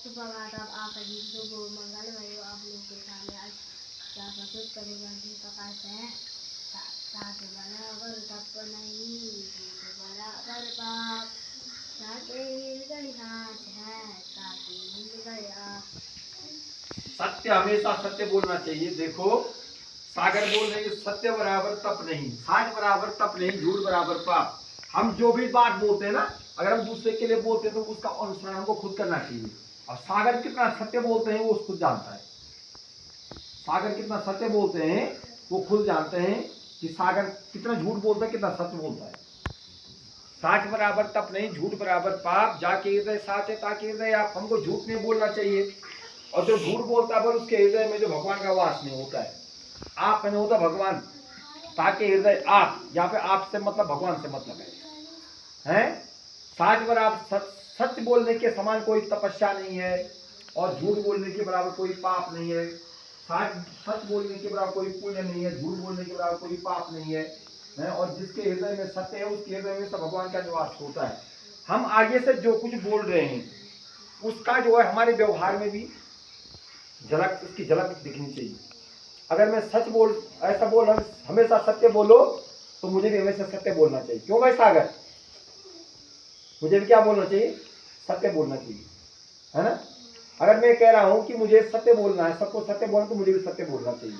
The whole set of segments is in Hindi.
सुप्रभात। आप आखिरी शुभ मंगलमय आप लोगों के सामने आज क्या प्रस्तुत करेगा जी प्रकाश है। साथ बराबर तप नहीं बराबर पाप साथे मिल गई हाथ है साथे मिल गया। सत्य हमेशा सत्य बोलना चाहिए। देखो सागर बोल रहे हैं सत्य बराबर तप नहीं, साज बराबर तप नहीं, झूठ बराबर पाप। हम जो भी बात बोलते हैं ना, अगर हम दूसरे के लिए बोलते हैं तो उसका अनुसरण हमको खुद करना चाहिए। और सागर कितना सत्य बोलते हैं वो खुद जानता है। सागर कितना सत्य बोलते हैं वो खुद जानते हैं कि सागर कितना झूठ बोलता है, कितना सत्य बोलता है। साच बराबर तप नहीं, झूठ बराबर पाप। जाके हृदय साच है ताकि हृदय आप। हमको झूठ नहीं बोलना चाहिए। और जो झूठ बोलता है उसके हृदय में जो भगवान का वास नहीं होता है। आप में होता भगवान, ताकि हृदय आप, यहाँ पे आप से मतलब भगवान से मतलब है? साच बराबर सत्य बोलने के समान कोई तपस्या नहीं है और झूठ बोलने के बराबर कोई पाप नहीं है। सच बोलने के बराबर कोई पुण्य नहीं है, झूठ बोलने के बराबर कोई पाप नहीं है। और जिसके हृदय में सत्य है उसके हृदय में सब भगवान का निवास होता है। हम आगे से जो कुछ बोल रहे हैं उसका जो है हमारे व्यवहार में भी झलक, उसकी झलक दिखनी चाहिए। अगर मैं सच बोल ऐसा बोल हमेशा सत्य बोलो तो मुझे भी हमेशा सत्य बोलना चाहिए। क्यों भाई सागर? मुझे भी क्या बोलना चाहिए? सत्य बोलना चाहिए, है ना? अगर मैं कह रहा हूं कि मुझे सत्य बोलना है, सबको सत्य बोलना, तो मुझे भी सत्य बोलना चाहिए।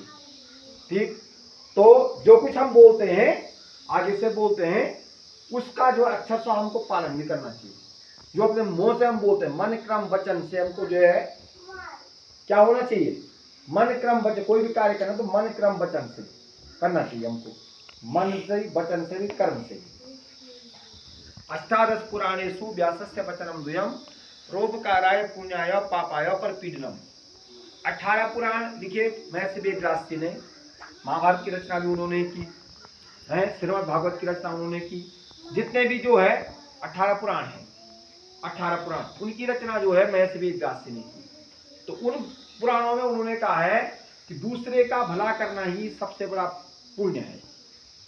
ठीक? तो जो कुछ हम बोलते हैं आगे से बोलते हैं उसका जो अच्छा सा हमको पालन भी करना चाहिए। जो अपने मुंह से हम बोलते हैं, मन क्रम वचन से हमको जो है क्या होना चाहिए? मन क्रम वचन। कोई भी कार्य करना तो मन क्रम वचन से करना चाहिए हमको। मन से, वचन से भी, कर्म से। अष्टादश पुराणेषु व्यासस्य वचनम द्वयम् रोपकाराय पुण्याय पापाय परपीडनम। 18 पुराण लिखे महर्षि वेदव्यास जी ने। महाभारत की रचना भी उन्होंने की है, श्रीमद् भागवत की रचना उन्होंने की। जितने भी जो है 18 पुराण है, 18 पुराण उनकी रचना जो है महर्षि वेदव्यास जी ने की। तो उन पुराणों में उन्होंने कहा है कि दूसरे का भला करना ही सबसे बड़ा पुण्य है।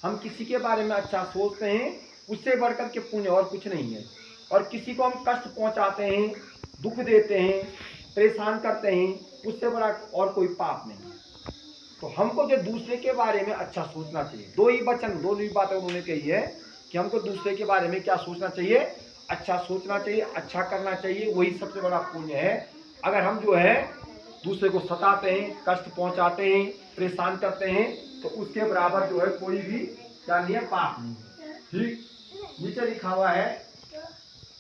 हम किसी के बारे में अच्छा सोचते हैं, उससे बढ़कर के पुण्य और कुछ नहीं है। और किसी को हम कष्ट पहुंचाते हैं, दुख देते हैं, परेशान करते हैं, उससे बड़ा और कोई पाप नहीं है। तो हमको जो दूसरे के बारे में अच्छा सोचना चाहिए। दो ही बातें उन्होंने कही है कि हमको दूसरे के बारे में क्या सोचना चाहिए? अच्छा सोचना चाहिए, अच्छा करना चाहिए, वही सबसे बड़ा पुण्य है। अगर हम जो है दूसरे को सताते हैं, कष्ट पहुंचाते हैं, परेशान करते हैं, तो उसके बराबर जो है कोई भी क्या नहीं है, पाप नहीं है। ठीक? नीचे लिखा हुआ है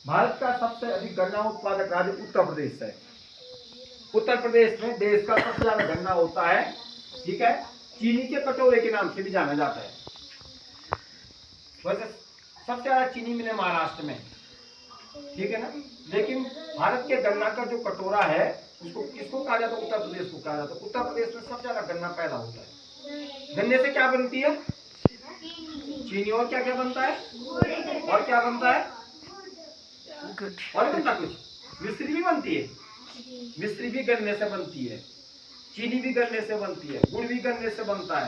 भारत का सबसे अधिक गन्ना उत्पादक राज्य उत्तर प्रदेश है। उत्तर प्रदेश में देश का सबसे ज्यादा गन्ना होता है। ठीक है? चीनी के कटोरे के नाम से भी जाना जाता है। वैसे सबसे ज्यादा चीनी मिले महाराष्ट्र में, ठीक है ना? लेकिन भारत के गन्ना का जो कटोरा है उसको किसको कहा जाता है? उत्तर प्रदेश को कहा जाता है। उत्तर प्रदेश में सबसे ज्यादा गन्ना पैदा होता है। गन्ने से क्या बनती है? चीनी। और क्या क्या बनता है? और क्या बनता है? और बनता कुछ? मिश्री भी बनती है। मिश्री भी गन्ने से बनती है, चीनी भी गन्ने से बनती है, गुड़ भी गन्ने से बनता है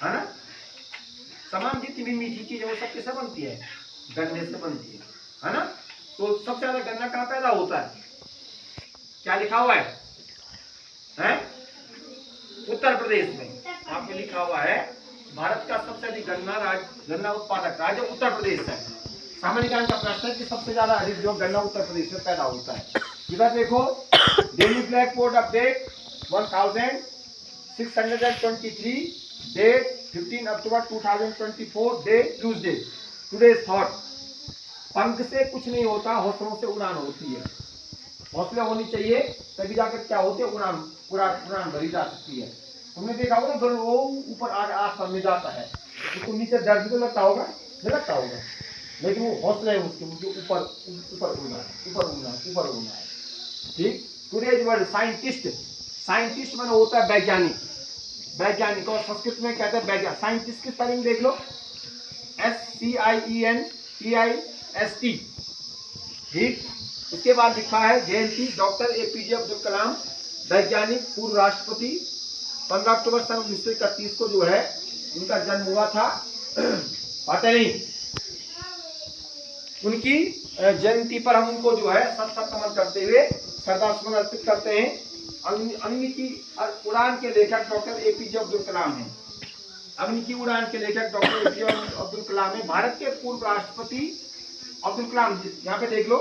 ना? तमाम जितनी भी मीठी चीजें वो सब किससे बनती है? गन्ने से बनती है ना? तो सबसे ज्यादा गन्ना कहाँ पैदा होता है? क्या लिखा हुआ है? उत्तर प्रदेश में। आपने लिखा हुआ है भारत का सबसे अधिक गन्ना उत्पादक राज्य उत्तर प्रदेश है। सामान्य ज्ञान का प्रश्न है कि सबसे ज्यादा अधिक जो गन्ना उत्तर प्रदेश में पैदा होता है। इधर देखो daily blackboard update 1623 date 15 October 2024 day Tuesday. Today's thought. पंख से कुछ नहीं होता, हौसलों से उड़ान होती है। हौसले होनी चाहिए तभी जाकर क्या होते हैं? उड़ान भरी जा सकती है। तुमने देखा होगा ना वो ऊपर आसमान में जाता है, उसको नीचे डर भी तो लगता होगा, नहीं लगता होगा? लेकिन वो हौसले है उसके, मुझे ऊपर उड़ना है। ठीक? Today's word scientist. साइंटिस्ट माने होता है वैज्ञानिक। और संस्कृत में कहते हैं वैज्ञानिक। साइंटिस्ट की स्पेलिंग देख लो, SCIENTIST। ठीक? उसके बाद लिखा है जयंती डॉक्टर APJ अब्दुल कलाम, वैज्ञानिक, पूर्व राष्ट्रपति। 15 अक्टूबर सन 1931 को जो है उनका जन्म हुआ था। पता नहीं उनकी जयंती पर हम उनको जो है सत सत नमन करते हुए श्रद्धासुमन अर्पित करते हैं। अग्नि की उड़ान के लेखक डॉक्टर एपीजे अब्दुल कलाम हैं। अग्नि की उड़ान के लेखक डॉक्टर एपीजे अब्दुल कलाम है। भारत के पूर्व राष्ट्रपति अब्दुल कलाम, यहाँ पे देख लो,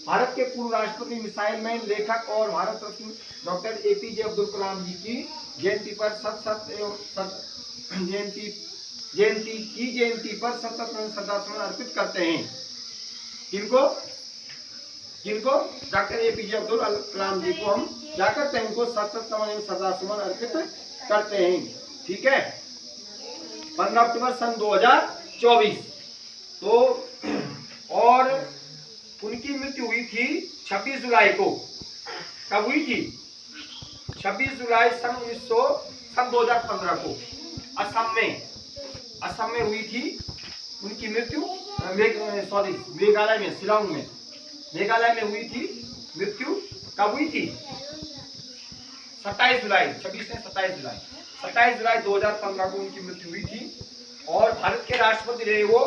भारत के पूर्व राष्ट्रपति, मिसाइल मैन, लेखक और भारत रत्न डॉक्टर एपीजे अब्दुल कलाम जी की जयंती पर जयंती पर सत श्रद्धासुमन अर्पित करते हैं। किनको किनको डॉक्टर एपीजे अब्दुल कलाम जी को हम क्या करते हैं, उनको सत श्रद्धासुमन अर्पित करते हैं। ठीक है, 15 अक्टूबर सन 2024। तो और उनकी मृत्यु हुई थी 26 जुलाई को। कब हुई थी? 26 जुलाई सन 2015 को असम में हुई थी उनकी मृत्यु। मेघालय में, शिलांग में, मेघालय में हुई थी मृत्यु। कब हुई थी? 27 जुलाई, 26 से 27 जुलाई 2015 को उनकी मृत्यु हुई थी। और भारत के राष्ट्रपति रहे वो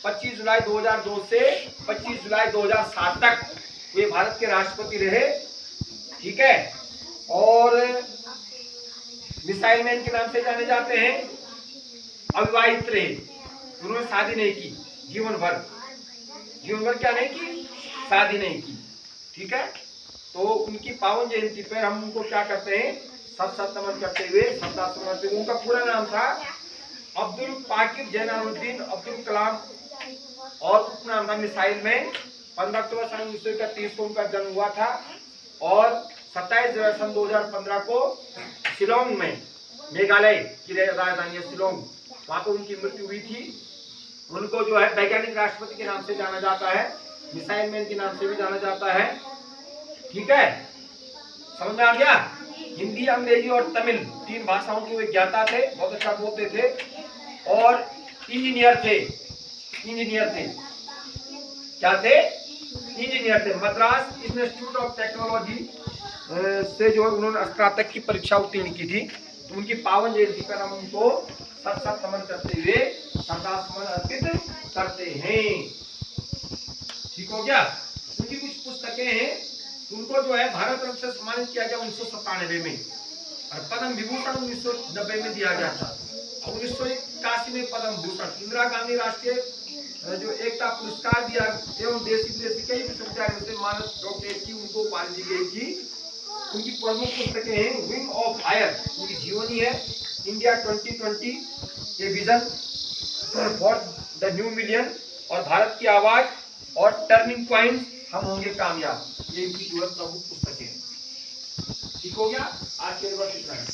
25 जुलाई 2002 से 25 जुलाई 2007 तक वे भारत के राष्ट्रपति रहे। ठीक है, और मिसाइल मैन के नाम से जाने जाते हैं। अविवाहित रहे, उन्होंने शादी नहीं की जीवन भर क्या नहीं की? शादी नहीं की। ठीक है, तो उनकी पावन जयंती पर हम उनको क्या करते हैं? सत नमन करते हुए श्रद्धासुमन अर्पित। उनका पूरा नाम था अब्दुल पाकिर जैनुद्दीन अब्दुल कलाम और उपनाम था मिसाइल मैन। 15 अक्टूबर सन 1931 को उनका जन्म हुआ था और 27 जुलाई सन 2015 को शिलोंग में, मेघालय की राजधानी है शिलोंग, वहां पर उनकी मृत्यु हुई थी। उनको जो है वैज्ञानिक राष्ट्रपति के नाम से जाना जाता है, मिसाइल मैन के नाम से भी जाना जाता है। ठीक है, समझ में आ गया? हिंदी, अंग्रेजी और तमिल 3 भाषाओं के वे ज्ञाता थे, बहुत अच्छा बोलते थे और इंजीनियर थे। क्या थे? इंजीनियर थे। मद्रास इंस्टीट्यूट ऑफ टेक्नोलॉजी से जो है उन्होंने स्नातक की परीक्षा उत्तीर्ण की थी। तो उनकी पावन जयंती पर हम उनको सत नमन करते हुए श्रद्धासुमन अर्पित करते हैं। ठीक हो गया? उनकी कुछ पुस्तकें हैं। उनको जो है भारत रत्न से सम्मानित किया गया 1997 में और पद्म विभूषण 1990 में दिया गया था। 1981 में पद्म भूषण, इंदिरा गांधी राष्ट्रीय जो एकता पुरस्कार दिया एवं देशी विदेशी कई विश्वविद्यालयों से मानद डॉक्टरेट की उनको उपाधि दी गई थी। उनकी प्रमुख पुस्तकें हैं विंग ऑफ फायर, उनकी जीवनी है, इंडिया 2020 ये vision for the new million और भारत की आवाज और टर्निंग पॉइंट, हम होंगे कामयाब, ये इनकी प्रमुख पुस्तकें हैं। ठीक हो गया? आज के लिए बस इतना है।